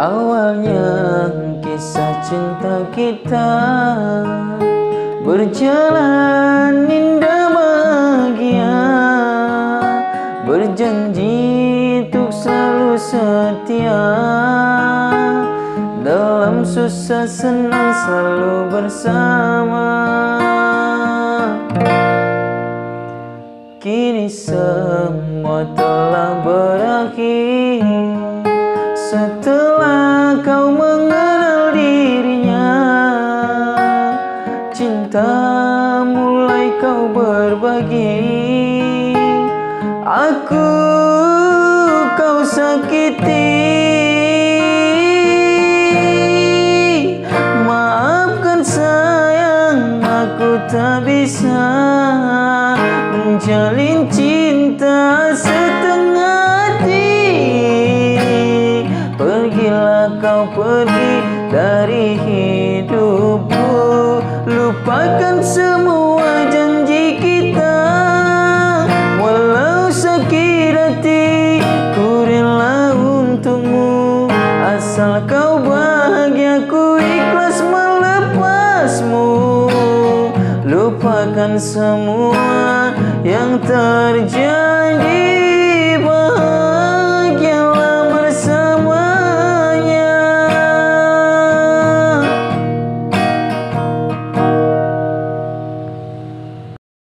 Awalnya kisah cinta kita berjalan indah bahagia, berjanji untuk selalu setia, dalam susah senang selalu bersama. Kini semua telah berakhir setelah kau mengenal dirinya. Cinta mulai kau berbagi, aku kau sakiti. Maafkan sayang, aku tak bisa menjalin cinta setengah hati. Pergilah kau pergi dari hidupku, lupakan semua janji kita. Walau sakit hati, ku rela untukmu. Asal kau bahagia, ku ikhlas melepasmu. Lupakan semua yang terjadi.